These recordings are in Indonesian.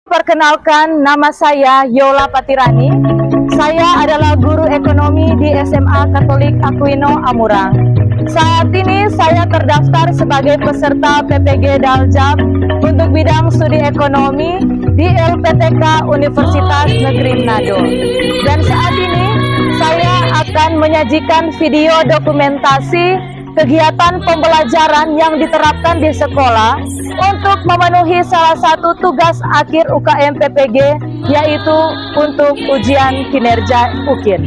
Perkenalkan, nama saya Yola Patirani. Saya adalah guru ekonomi di SMA Katolik Aquino Amurang. Saat ini saya terdaftar sebagai peserta PPG Daljab untuk bidang studi ekonomi di LPTK Universitas Negeri Manado. Dan saat ini saya akan menyajikan video dokumentasi kegiatan pembelajaran yang diterapkan di sekolah untuk memenuhi salah satu tugas akhir UKM PPG, yaitu untuk ujian kinerja UKIN.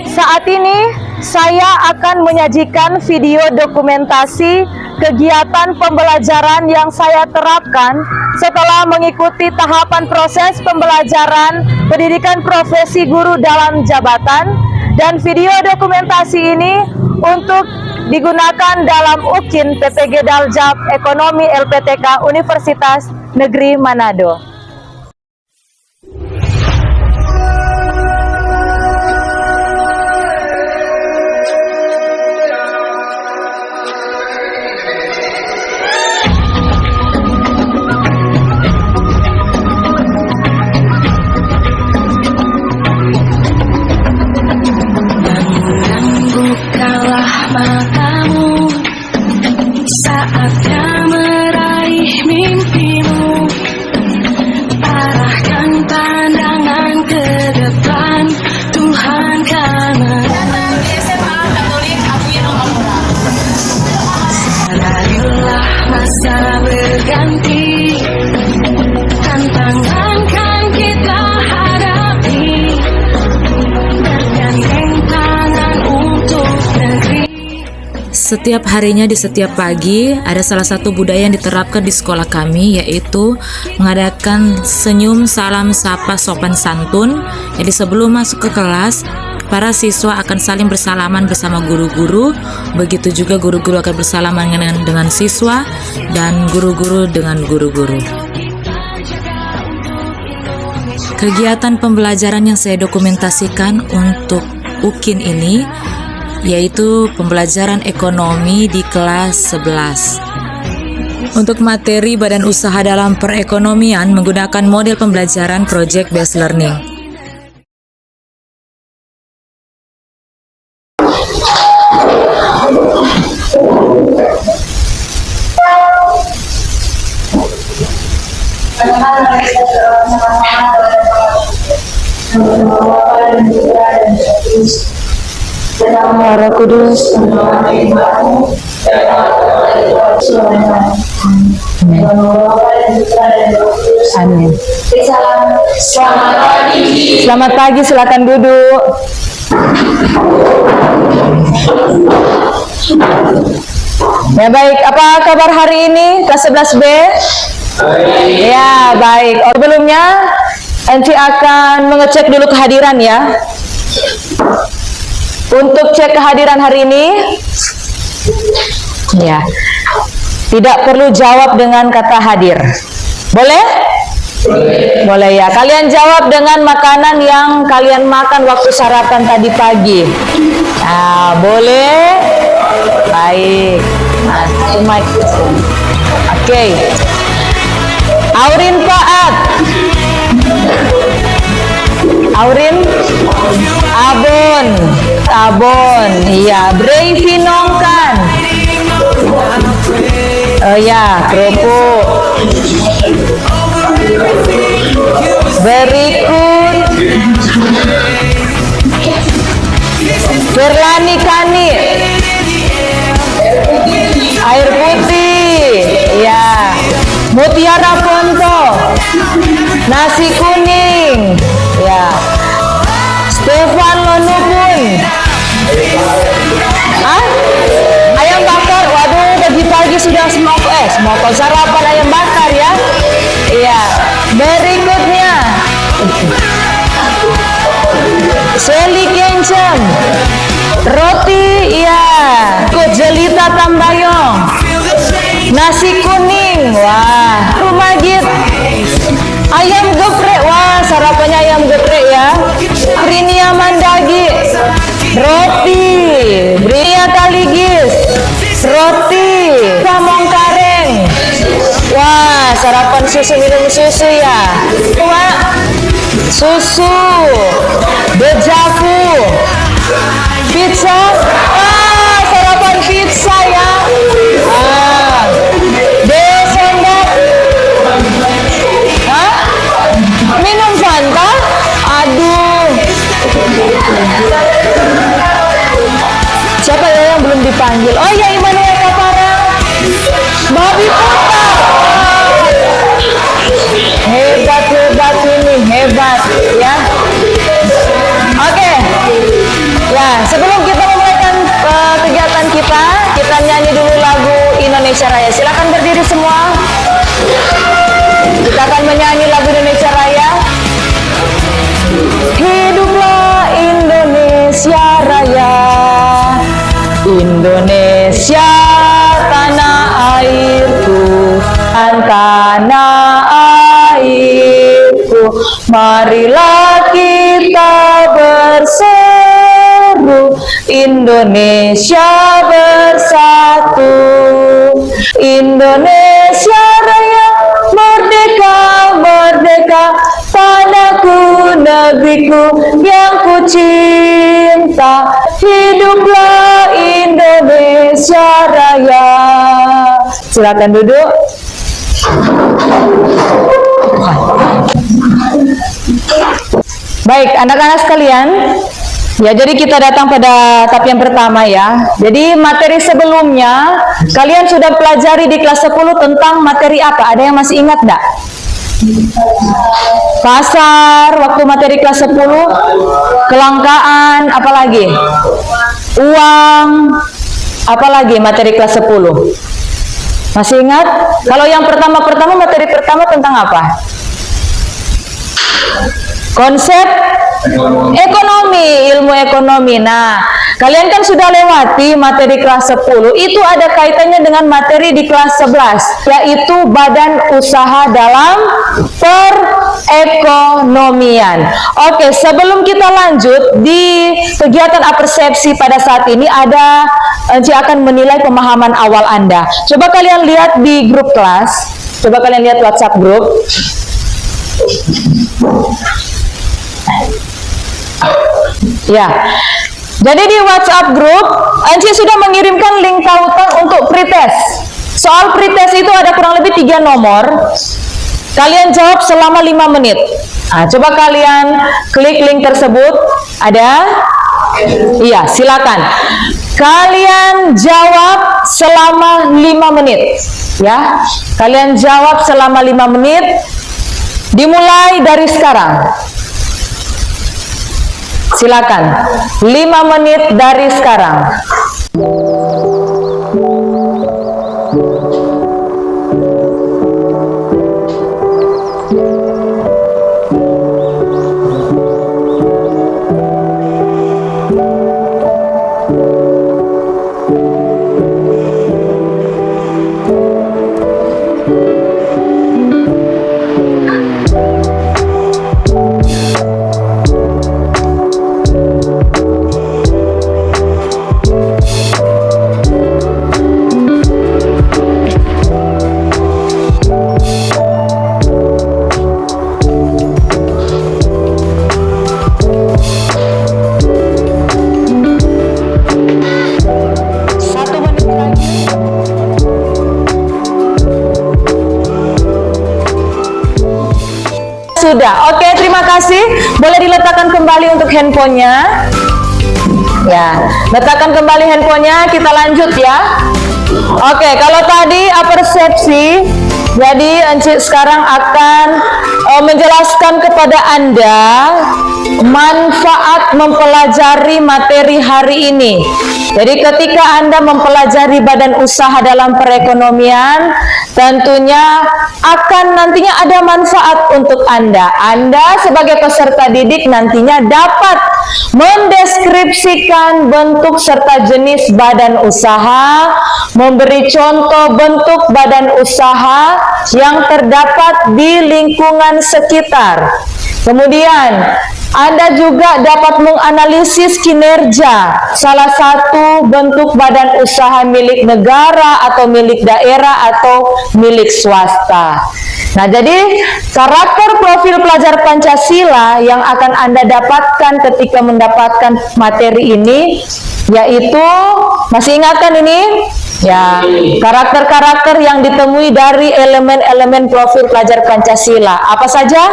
Saat ini saya akan menyajikan video dokumentasi kegiatan pembelajaran yang saya terapkan setelah mengikuti tahapan proses pembelajaran pendidikan profesi guru dalam jabatan, dan video dokumentasi ini untuk digunakan dalam UKIN PPG Daljab Ekonomi LPTK Universitas Negeri Manado. Bukalah matamu, saatnya meraih mimpimu. Arahkan pandangan ke depan, Tuhan kan menang. SMA Katolik Aquino Amurang. Marilah masa berganti, tantangan kan kita hadapi. Bergandeng tangan untuk negeri. Setiap harinya di setiap pagi ada salah satu budaya yang diterapkan di sekolah kami, yaitu mengadakan senyum, salam, sapa, sopan santun. Jadi sebelum masuk ke kelas, para siswa akan saling bersalaman bersama guru-guru. Begitu juga guru-guru akan bersalaman dengan siswa, dan guru-guru dengan guru-guru. Kegiatan pembelajaran yang saya dokumentasikan untuk UKIN ini yaitu pembelajaran ekonomi di kelas 11. Untuk materi badan usaha dalam perekonomian menggunakan model pembelajaran project based learning. Roh Kudus, amin. Selamat pagi, silakan duduk. Ya baik, apa kabar hari ini kelas 11B? Ya baik. Sebelumnya nanti akan mengecek dulu kehadiran ya. Untuk cek kehadiran hari ini, ya, tidak perlu jawab dengan kata hadir. Boleh? Boleh ya. Kalian jawab dengan makanan yang kalian makan waktu sarapan tadi pagi. Nah, boleh? Baik. Nah, mic. Oke. Aurin Faat. Aurin Abon. Abon, iya. Brevi Nongkan. Oh ya, kerupuk. Berikut Berlani Kani. Air putih, ya. Mutiara Ponto. Nasi kuning, ya. Stefan Lonupun. Ayam bakar, waduh, pagi-pagi sudah semoko sarapan ayam bakar ya. Iya. Berikutnya Seli Kenceng, roti, iya. Ikut Jelita Tambayong, nasi kuning, wah. Rumagit, ayam geprek, wah, sarapannya ayam geprek ya. Prinia Mandagi, roti. Bria Kaligis, roti. Samong Kareng, wah, sarapan susu, minum susu ya. Dua, susu, dejavu, pizza. Sarapan pizza ya. Sendok. Minum Fanta. Aduh. Siapa ya yang belum dipanggil? Oh ya, Immanuel Kaparang. Babi Putra. Hebat ini, hebat ya. Oke. Ya, sebelum kita memulaikan kegiatan kita nyanyi dulu lagu Indonesia Raya. Silakan berdiri semua. Kita akan menyanyi lagu Indonesia Raya. Hiduplah Indonesia Raya, Indonesia tanah airku, tanah airku. Marilah kita berseru, Indonesia bersatu. Indonesia Raya, merdeka, merdeka, tanahku, negeriku yang ku cinta. Hiduplah Indonesia Raya. Silakan duduk. Baik, anak-anak sekalian. Ya, jadi kita datang pada tahap yang pertama ya. Jadi materi sebelumnya kalian sudah pelajari di kelas 10 tentang materi apa? Ada yang masih ingat enggak? Pasar, waktu materi kelas 10, kelangkaan, apalagi? Uang, apalagi materi kelas 10? Masih ingat? Kalau yang pertama materi pertama tentang apa? Konsep ekonomi, ilmu ekonomi. Nah, kalian kan sudah lewati materi kelas 10. Itu ada kaitannya dengan materi di kelas 11, yaitu badan usaha dalam perekonomian. Oke, sebelum kita lanjut di kegiatan apersepsi pada saat ini, ada Enci akan menilai pemahaman awal Anda. Coba kalian lihat di grup kelas. Coba kalian lihat WhatsApp grup. Ya, jadi di WhatsApp grup, Anci sudah mengirimkan link tautan untuk pretest. Soal pretest itu ada kurang lebih 3 nomor. Kalian jawab selama 5 menit. Nah, coba kalian klik link tersebut. Ada? Iya, silakan. Kalian jawab selama 5 menit. Ya, kalian jawab selama 5 menit. Dimulai dari sekarang. Silakan, 5 menit dari sekarang. Sudah, oke, terima kasih. Boleh diletakkan kembali untuk handphonenya. Ya, letakkan kembali handphonenya. Kita lanjut ya. Oke, kalau tadi apersepsi, jadi Enci sekarang akan menjelaskan kepada Anda manfaat mempelajari materi hari ini. Jadi ketika Anda mempelajari badan usaha dalam perekonomian, tentunya akan nantinya ada manfaat untuk Anda. Anda sebagai peserta didik nantinya dapat mendeskripsikan bentuk serta jenis badan usaha, memberi contoh bentuk badan usaha yang terdapat di lingkungan sekitar. Kemudian Anda juga dapat menganalisis kinerja salah satu bentuk badan usaha milik negara atau milik daerah atau milik swasta. Nah, jadi karakter profil pelajar Pancasila yang akan Anda dapatkan ketika mendapatkan materi ini yaitu, masih ingat kan ini? Ya, karakter-karakter yang ditemui dari elemen-elemen profil pelajar Pancasila. Apa saja?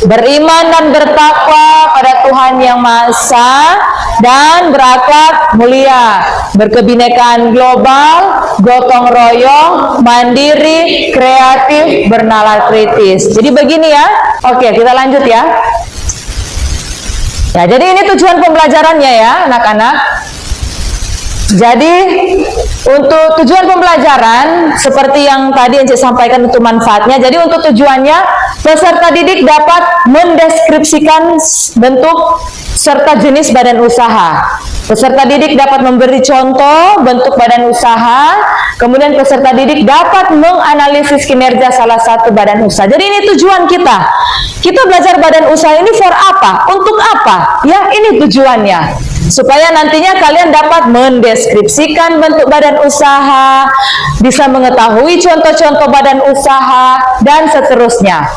Beriman dan bertakwa pada Tuhan Yang Maha Esa dan berakhlak mulia, berkebinekaan global, gotong royong, mandiri, kreatif, bernalar kritis. Jadi begini ya. Oke, kita lanjut ya. Ya, jadi ini tujuan pembelajarannya ya, anak-anak. Jadi untuk tujuan pembelajaran seperti yang tadi yang saya sampaikan untuk manfaatnya. Jadi untuk tujuannya peserta didik dapat mendeskripsikan bentuk serta jenis badan usaha. Peserta didik dapat memberi contoh bentuk badan usaha. Kemudian peserta didik dapat menganalisis kinerja salah satu badan usaha. Jadi ini tujuan kita. Kita belajar badan usaha ini for apa? Untuk apa? Ya, ini tujuannya. Supaya nantinya kalian dapat mendeskripsikan bentuk badan usaha, bisa mengetahui contoh-contoh badan usaha, dan seterusnya.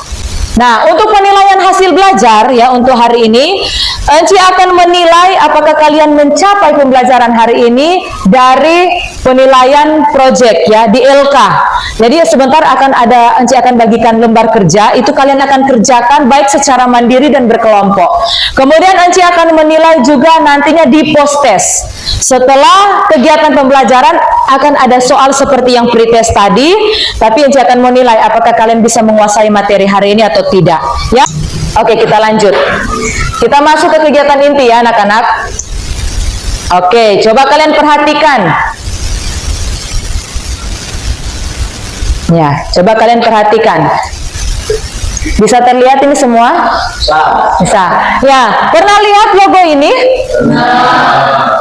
Nah, untuk penilaian hasil belajar ya untuk hari ini, Enci akan menilai apakah kalian mencapai pembelajaran hari ini dari penilaian project ya di LK. Jadi sebentar Enci akan bagikan lembar kerja, itu kalian akan kerjakan baik secara mandiri dan berkelompok. Kemudian Enci akan menilai juga nantinya di post test. Setelah kegiatan pembelajaran akan ada soal seperti yang pretest tadi, tapi Enci akan menilai apakah kalian bisa menguasai materi hari ini atau tidak ya. Oke, kita lanjut. Kita masuk ke kegiatan inti ya anak-anak. Oke, coba kalian perhatikan. Ya, coba kalian perhatikan. Bisa terlihat ini semua? Bisa. Ya, pernah lihat logo ini?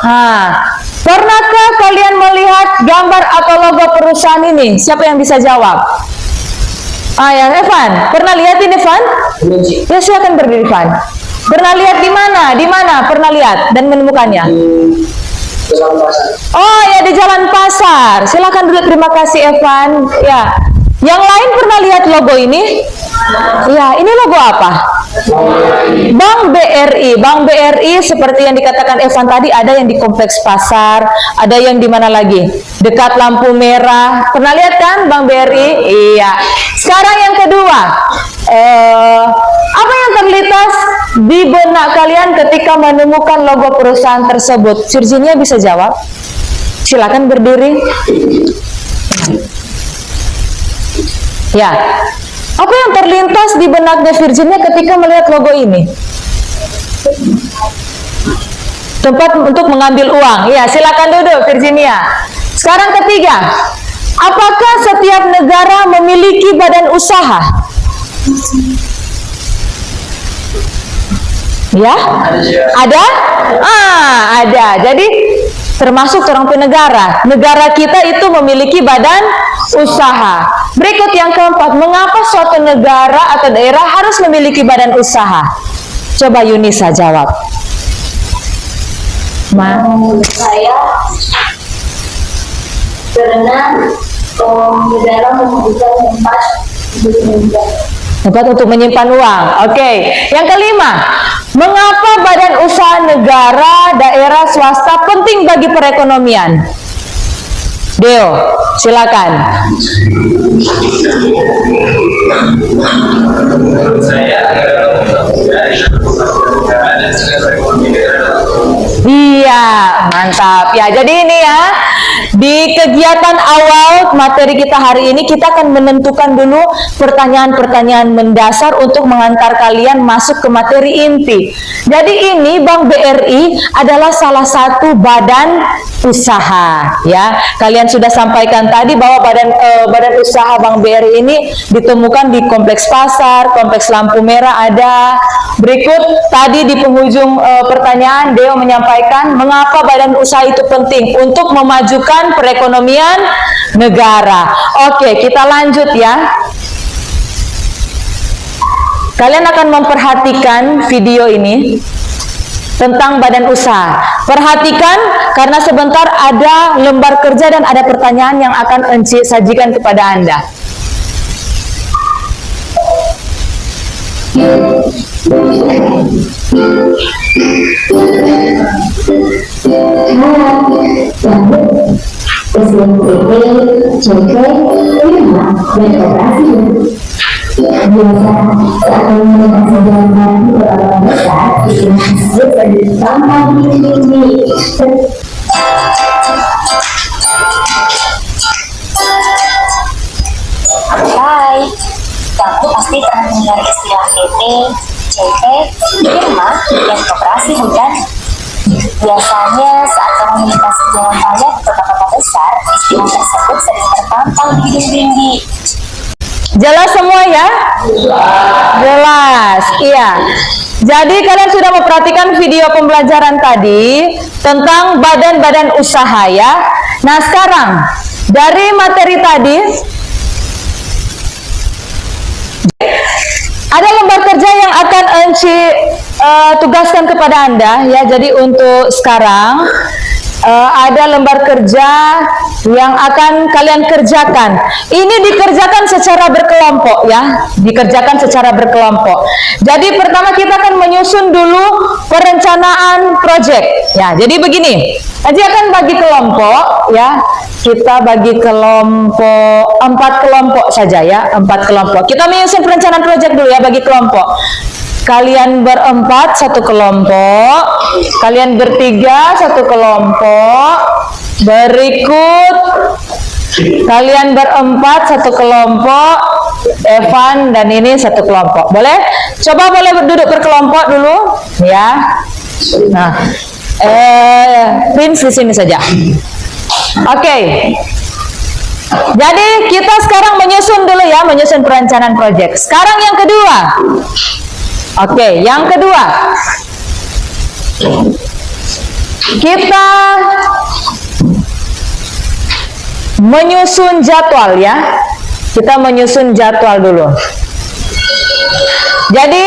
Nah, pernahkah kalian melihat gambar atau logo perusahaan ini? Siapa yang bisa jawab? Ya, Evan. Pernah lihat ini, Evan? Ya, silakan berdiri, Evan. Pernah lihat di mana? Di mana? Pernah lihat dan menemukannya? Oh, ya, di Jalan Pasar. Silakan dulu, terima kasih, Evan. Ya. Yang lain pernah lihat logo ini? Ya, ini logo apa? Bank BRI. Bank BRI seperti yang dikatakan Evan tadi, ada yang di Kompleks Pasar, ada yang di mana lagi? Dekat lampu merah. Pernah lihat kan Bank BRI? Iya. Sekarang yang kedua, apa yang terlintas di benak kalian ketika menemukan logo perusahaan tersebut? Virginia bisa jawab? Silakan berdiri. Ya, apa yang terlintas di benaknya Virginia ketika melihat logo ini? Tempat untuk mengambil uang. Ya, silakan duduk Virginia. Sekarang ketiga, apakah setiap negara memiliki badan usaha? Ya, ada? Ada. Jadi termasuk orang negara. Negara kita itu memiliki badan usaha. Berikut yang keempat, mengapa suatu negara atau daerah harus memiliki badan usaha? Coba Yunisa jawab. Saya karena negara membutuhkan tempat untuk menyimpan uang. Oke. Yang kelima, mengapa badan usaha negara, daerah, swasta penting bagi perekonomian? Deo, silakan. Iya, mantap. Ya, jadi ini ya, di kegiatan awal materi kita hari ini, kita akan menentukan dulu pertanyaan-pertanyaan mendasar untuk mengantar kalian masuk ke materi inti. Jadi ini Bank BRI adalah salah satu badan usaha, ya. Kalian sudah sampaikan tadi bahwa badan usaha Bank BRI ini ditemukan di Kompleks Pasar, Kompleks Lampu Merah ada. Berikut tadi di penghujung pertanyaan Deo menyampaikan mengapa badan usaha itu penting untuk memajukan perekonomian negara. Oke, kita lanjut ya. Kalian akan memperhatikan video ini tentang badan usaha. Perhatikan karena sebentar ada lembar kerja dan ada pertanyaan yang akan Enci sajikan kepada Anda. SMPT, JK, Prima, dan Koperasi. Biasa, saat komunikasi dengan orang besar, istilah tersebut tanpa tinggi. Hai, kamu pasti pernah dengar istilah PT, JP, Firma, dan Koperasi bukan? Biasanya saat komunikasi jalan raya di kota-kota besar, istilah tersebut sering terpampang di tinggi. Jelas semua ya? Jelas, iya. Jadi kalian sudah memperhatikan video pembelajaran tadi tentang badan-badan usaha ya. Nah sekarang dari materi tadi ada lembar kerja yang akan Enci tugaskan kepada Anda ya. Jadi untuk sekarang ada lembar kerja yang akan kalian kerjakan. Ini dikerjakan secara berkelompok ya, dikerjakan secara berkelompok. Jadi pertama kita akan menyusun dulu perencanaan proyek ya. Jadi begini, Enci akan bagi kelompok ya. Kita bagi kelompok 4 kelompok saja ya, 4 kelompok. Kita menyusun perencanaan proyek dulu ya, bagi kelompok. Kalian berempat satu kelompok, kalian bertiga satu kelompok, berikut kalian berempat satu kelompok, Evan dan ini satu kelompok. Boleh? Coba boleh duduk berkelompok dulu, ya. Nah, Prince di sini saja. Oke. Jadi kita sekarang menyusun dulu ya, menyusun perencanaan proyek. Sekarang yang kedua. Oke, yang kedua, kita menyusun jadwal ya. Kita menyusun jadwal dulu. Jadi,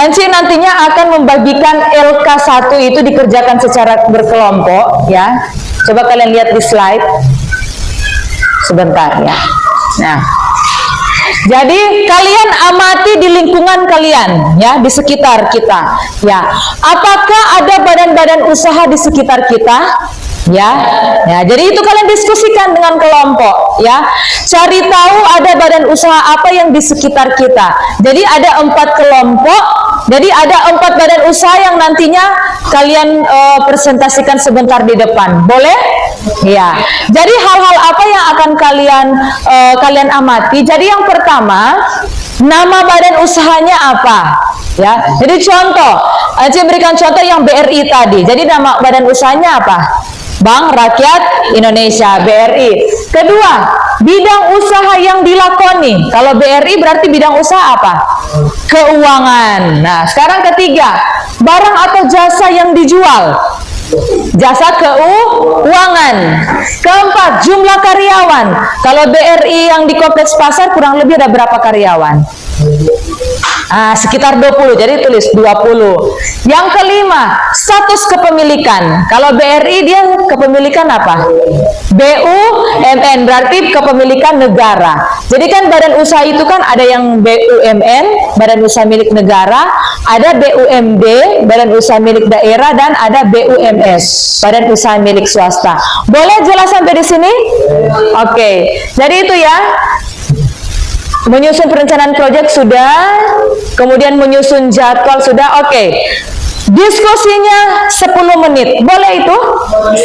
Enci nantinya akan membagikan LK1 itu dikerjakan secara berkelompok ya. Coba kalian lihat di slide. Sebentar ya. Nah, jadi kalian amati di lingkungan kalian ya, di sekitar kita ya. Apakah ada badan-badan usaha di sekitar kita? Ya, jadi itu kalian diskusikan dengan kelompok ya. Cari tahu ada badan usaha apa yang di sekitar kita. Jadi ada 4 kelompok. Jadi ada 4 badan usaha yang nantinya kalian presentasikan sebentar di depan. Boleh? Ya. Jadi hal-hal apa yang akan kalian amati? Jadi yang pertama, nama badan usahanya apa? Ya. Jadi contoh, Aceh berikan contoh yang BRI tadi. Jadi nama badan usahanya apa? Bank Rakyat Indonesia, BRI. Kedua, bidang usaha yang dilakoni. Kalau BRI berarti bidang usaha apa? Keuangan. Nah, sekarang ketiga, barang atau jasa yang dijual. Jasa keuangan. Keempat, jumlah karyawan. Kalau BRI yang di kompleks pasar kurang lebih ada berapa karyawan? Sekitar 20, jadi tulis 20. Yang kelima, status kepemilikan. Kalau BRI dia kepemilikan apa? BUMN, berarti kepemilikan negara. Jadi kan badan usaha itu kan ada yang BUMN, badan usaha milik negara, ada BUMD, badan usaha milik daerah, dan ada BUMS, badan usaha milik swasta. Boleh jelas sampai di sini? Oke, jadi itu ya. Menyusun perencanaan proyek sudah, kemudian menyusun jadwal sudah. Oke. Diskusinya 10 menit. Boleh itu?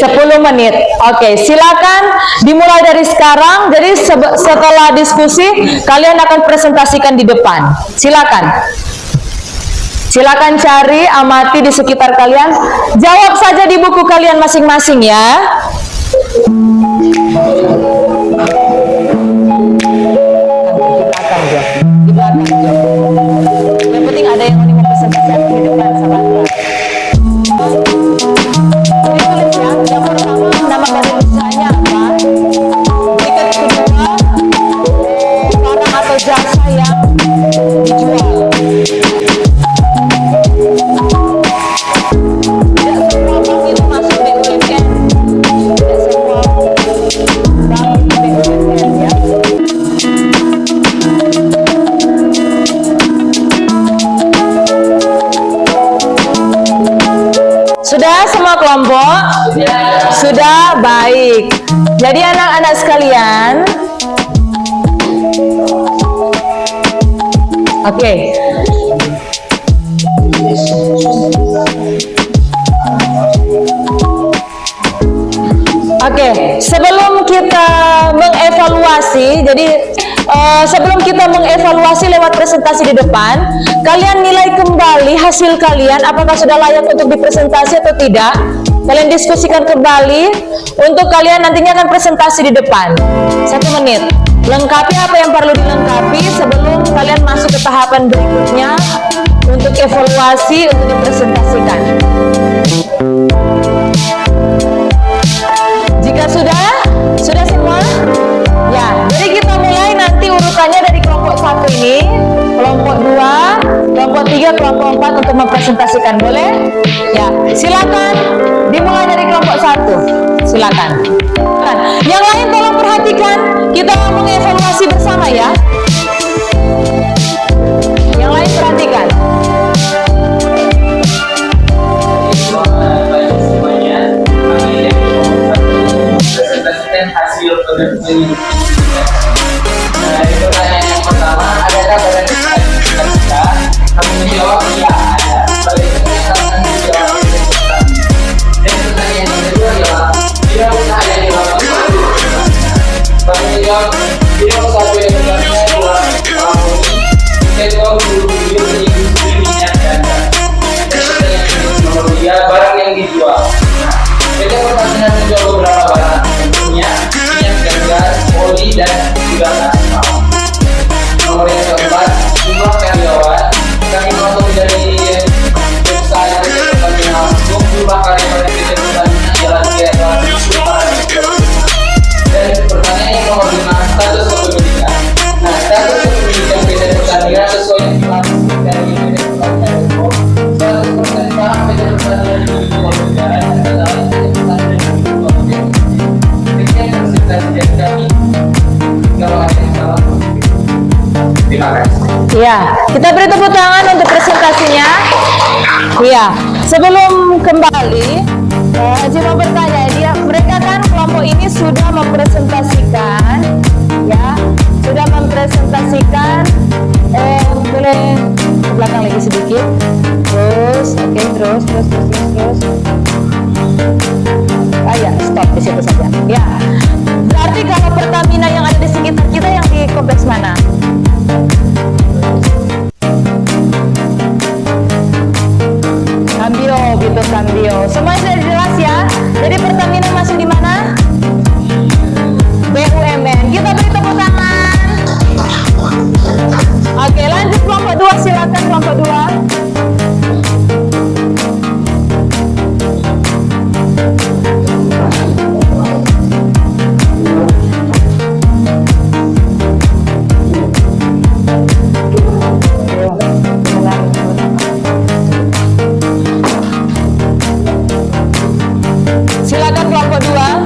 10 menit. Oke, silakan dimulai dari sekarang. Jadi setelah diskusi kalian akan presentasikan di depan. Silakan. Silakan cari, amati di sekitar kalian. Jawab saja di buku kalian masing-masing ya. Di belakang yang penting ada yang mau presentasikan di depan sama Anda. Jadi tulis ya, yang pertama nama badan usahanya apa, berikut kedua barang atau jasa yang dijual, kelompok? Sudah, baik. Jadi anak-anak sekalian, oke. Oke, sebelum kita mengevaluasi, sebelum kita mengevaluasi lewat presentasi di depan, kalian nilai kembali hasil kalian, apakah sudah layak untuk dipresentasi atau tidak. Kalian diskusikan kembali, untuk kalian nantinya akan presentasi di depan. 1 menit. Lengkapi apa yang perlu dilengkapi sebelum kalian masuk ke tahapan berikutnya untuk evaluasi, untuk dipresentasikan. Jika sudah semua? Ya, jadi kita mulai nanti urutannya dari kelompok 1 ini, kelompok 2, kelompok 3, kelompok 4 untuk mempresentasikan. Boleh? Ya, silakan dimulai dari kelompok 1. Silakan. Yang lain tolong perhatikan, kita mengevaluasi bersama ya. Yang lain perhatikan. Presentasikan hasil penyelidikan. Nah, dari pertanyaan yang pertama, adakah badan kita? Kami menjawab iya ada. Bagaimana kalian menjawab kita? Dan pertanyaan yang kedua adalah tidak usah ada di lapangan. Kami menjawab tidak usah ada di lapangan. Sektor guru-guru industri minyak dan gas. Dan pertanyaan yang kedua, barang yang dijual. PT Pertamina menjual beberapa barang, tentunya minyak dan gas, oli dan juga aspal. Nomor yang keempat, jumlah karyawan. Kami masuk dari perusahaan PT Pertamina langsung, jumlah karyawan PT Pertamina adalah sekitar 400. Dan pertanyaan yang nomor 5, status kepemilikan. Nah, status kepemilikan PT Pertamina sesuai yang dilakukan dari PT Pertamina. 100% saham PT Pertamina dimiliki oleh negara adalah Ya, kita beri tepuk tangan untuk presentasinya. Ya, sebelum kembali, Haji mau bertanya, mereka kan kelompok ini sudah mempresentasikan, ya, sudah mempresentasikan. Boleh ke belakang lagi sedikit. Terus, oke, terus. Ya, stop di situ saja. Ya, berarti kalau Pertamina yang ada di sekitar kita yang di kompleks mana? Cambio, gitu Cambio. Semuanya sudah jelas ya. Jadi Pertamina masuk di mana? BUMN. Kita beri tepuk tangan. Oke, lanjut kelompok 2, silakan kelompok 2. Silakan kelompok 2.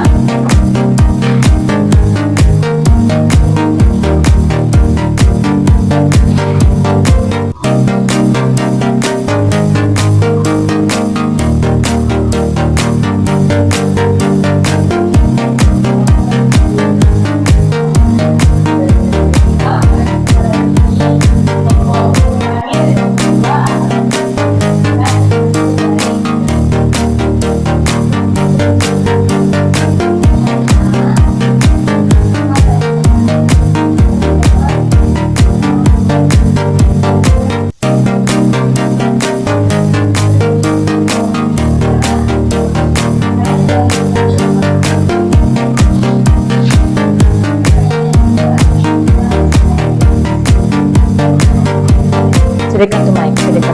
Dekat tuh mic, dekat.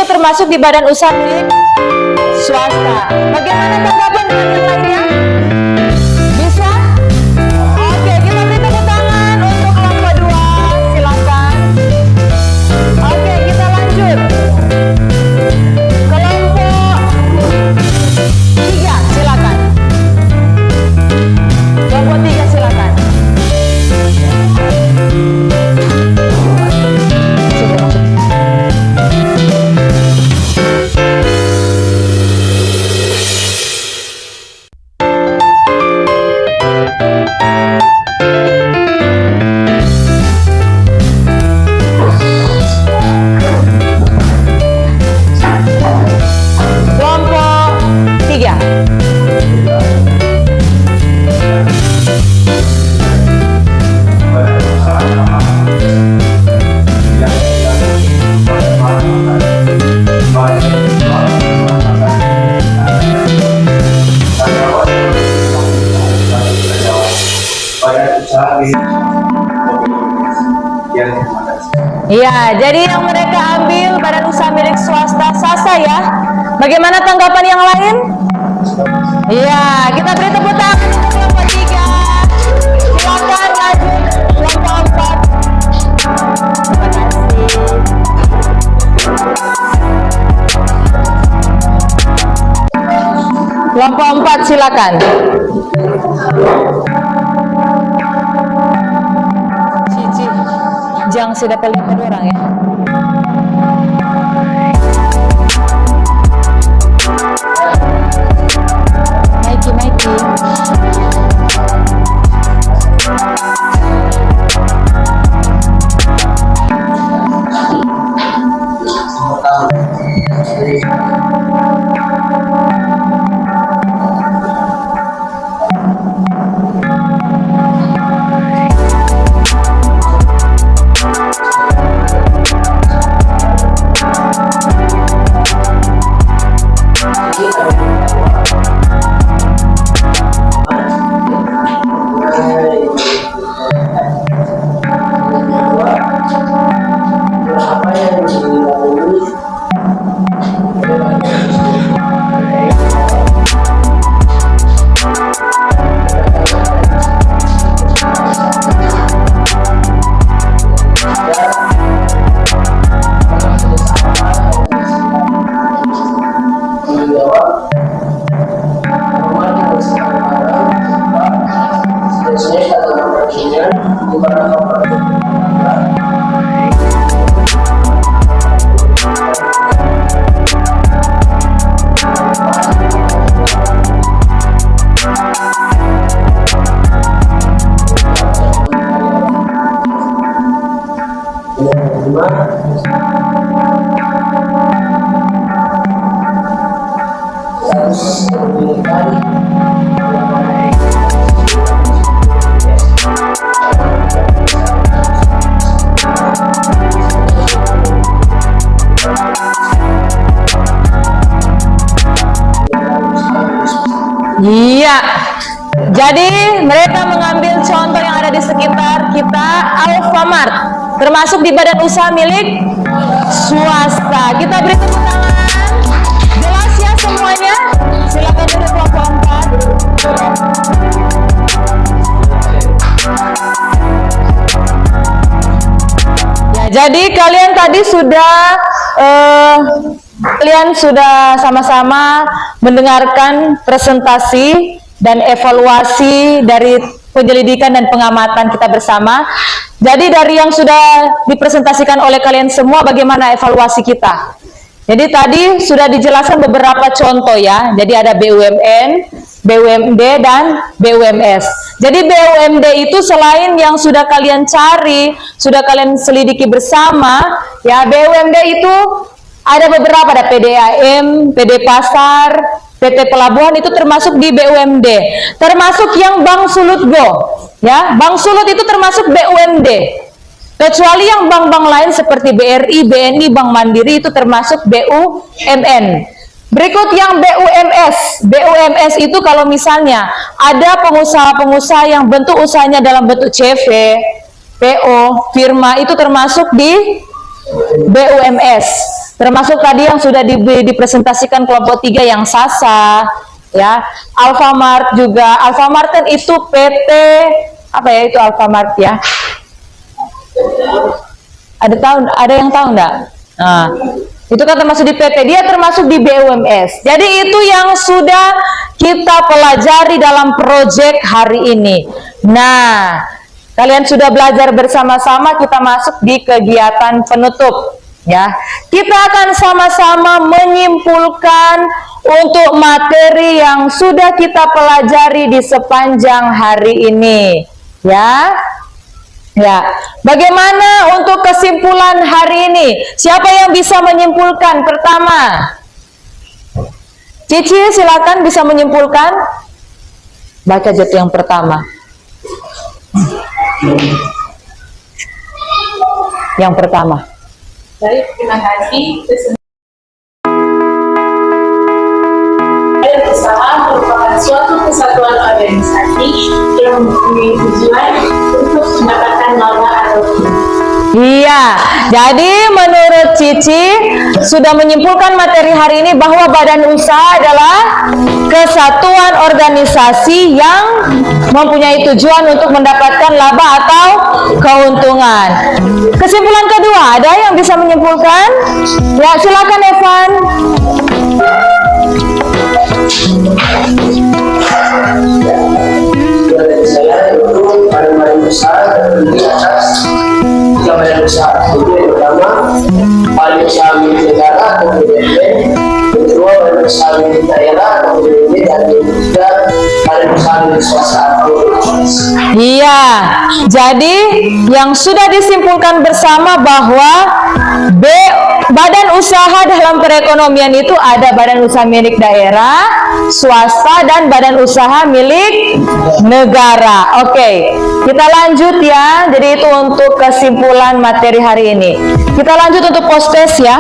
itu termasuk di badan usaha milik swasta. Bagaimana tanggapan dengan yang lainnya? Bisa? Oke, kita beri tepuk tangan untuk kelompok 2, silakan. Oke, kita lanjut. Kelompok 3, silakan. Kelompok 3, silakan. Kelompok 3. Iya, jadi yang mereka ambil badan usaha milik swasta SASA ya. Bagaimana tanggapan yang lain? Iya, kita beri tepuk tangan untuk kelompok 3. Silakan lanjut kelompok 4. Terima kasih. Kelompok 4 silakan. Cici, jangan sudah paling orang ya. Maiki. Iya. Jadi mereka mengambil contoh yang ada di sekitar kita, Alfamart, termasuk di badan usaha milik swasta. Kita beri tepuk tangan. Jelas ya semuanya? Silakan dari kelompok 4. Ya, jadi kalian tadi sudah sama-sama mendengarkan presentasi dan evaluasi dari penyelidikan dan pengamatan kita bersama. Jadi dari yang sudah dipresentasikan oleh kalian semua, bagaimana evaluasi kita? Jadi tadi sudah dijelaskan beberapa contoh ya. Jadi ada BUMN, BUMD, dan BUMS. Jadi BUMD itu selain yang sudah kalian cari, sudah kalian selidiki bersama, ya BUMD itu ada beberapa, ada PDAM, PD Pasar, PT Pelabuhan, itu termasuk di BUMD. Termasuk yang Bank Sulut Go, ya, Bank Sulut itu termasuk BUMD. Kecuali yang bank-bank lain seperti BRI, BNI, Bank Mandiri itu termasuk BUMN. Berikut yang BUMS. BUMS itu kalau misalnya ada pengusaha-pengusaha yang bentuk usahanya dalam bentuk CV, PO, firma, itu termasuk di BUMS. Termasuk tadi yang sudah dipresentasikan kelompok 3 yang Sasa, ya, Alfamart juga. Alfamart kan itu PT apa ya itu Alfamart ya? Ada yang tahu enggak? Nah, itu kan termasuk di PT, dia termasuk di BUMS. Jadi itu yang sudah kita pelajari dalam proyek hari ini. Nah, kalian sudah belajar bersama-sama, kita masuk di kegiatan penutup. Ya, kita akan sama-sama menyimpulkan untuk materi yang sudah kita pelajari di sepanjang hari ini. Ya. Ya, bagaimana untuk kesimpulan hari ini? Siapa yang bisa menyimpulkan? Pertama, Cici silakan bisa menyimpulkan. Baca jatuh yang pertama. Yang pertama. Baik, terima kasih. Usaha merupakan suatu kesatuan organisasi yang mempunyai tujuan untuk mendapatkan laba atau untung. Iya, jadi menurut Cici sudah menyimpulkan materi hari ini bahwa badan usaha adalah kesatuan organisasi yang mempunyai tujuan untuk mendapatkan laba atau keuntungan. Kesimpulan kedua, ada yang bisa menyimpulkan? Ya, silakan Evan. Dari saya itu badan usaha terdiri atas 3 badan usaha. Itu yang pertama, badan usaha milik negara atau BUMN, yang kedua badan usaha milik daerah atau BUMD, dan yang ketiga badan usaha milik swasta atau BUMS. Iya, jadi yang sudah disimpulkan bersama bahwa badan usaha dalam perekonomian itu ada badan usaha milik daerah, swasta, dan badan usaha milik negara. Oke, kita lanjut ya. Jadi itu untuk kesimpulan materi hari ini. Kita lanjut untuk post-test ya.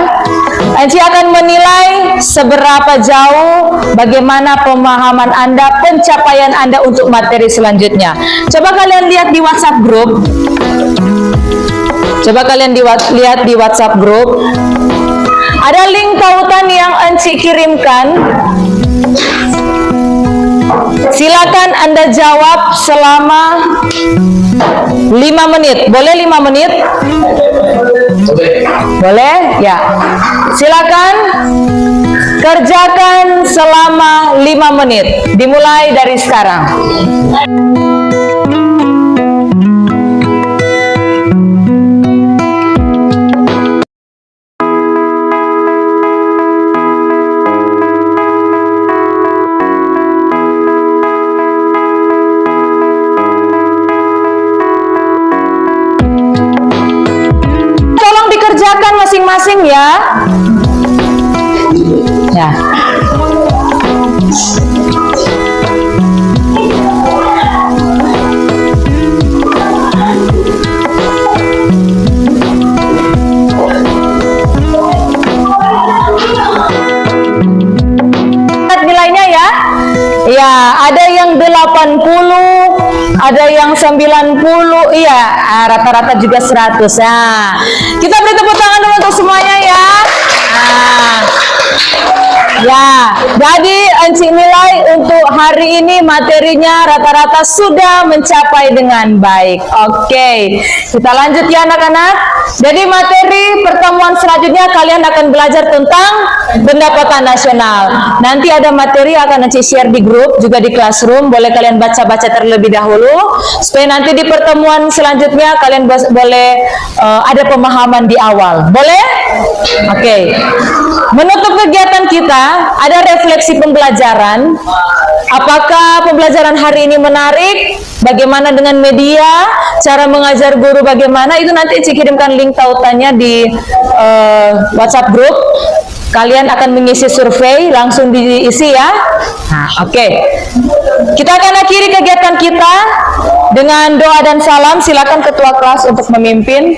Anci akan menilai seberapa jauh, bagaimana pemahaman Anda, pencapaian Anda untuk materi selanjutnya. Coba kalian lihat di WhatsApp grup. Coba kalian lihat di WhatsApp grup. Ada link tautan yang Anci kirimkan. Silakan Anda jawab selama 5 menit. Boleh 5 menit? Boleh? Ya. Silakan kerjakan selama 5 menit. Dimulai dari sekarang. Kerjakan masing-masing ya. Ya. Nilainya ya. Ya, ada yang 80, ada yang 90, iya, rata-rata juga 100. Nah, kita beri tepuk tangan dulu untuk semuanya ya. Nah, ya, jadi Anci nilai untuk hari ini materinya rata-rata sudah mencapai dengan baik. Oke, kita lanjut ya anak-anak. Jadi materi pertemuan selanjutnya kalian akan belajar tentang pendapatan nasional. Nanti ada materi akan Anci share di grup, juga di classroom. Boleh kalian baca-baca terlebih dahulu, supaya nanti di pertemuan selanjutnya kalian boleh ada pemahaman di awal. Boleh? Oke. Menutup kegiatan kita, ada refleksi pembelajaran. Apakah pembelajaran hari ini menarik? Bagaimana dengan media? Cara mengajar guru bagaimana? Itu nanti Ci kirimkan link tautannya di WhatsApp group. Kalian akan mengisi survei, langsung diisi ya. Nah, oke. Kita akan akhiri kegiatan kita dengan doa dan salam. Silakan ketua kelas untuk memimpin.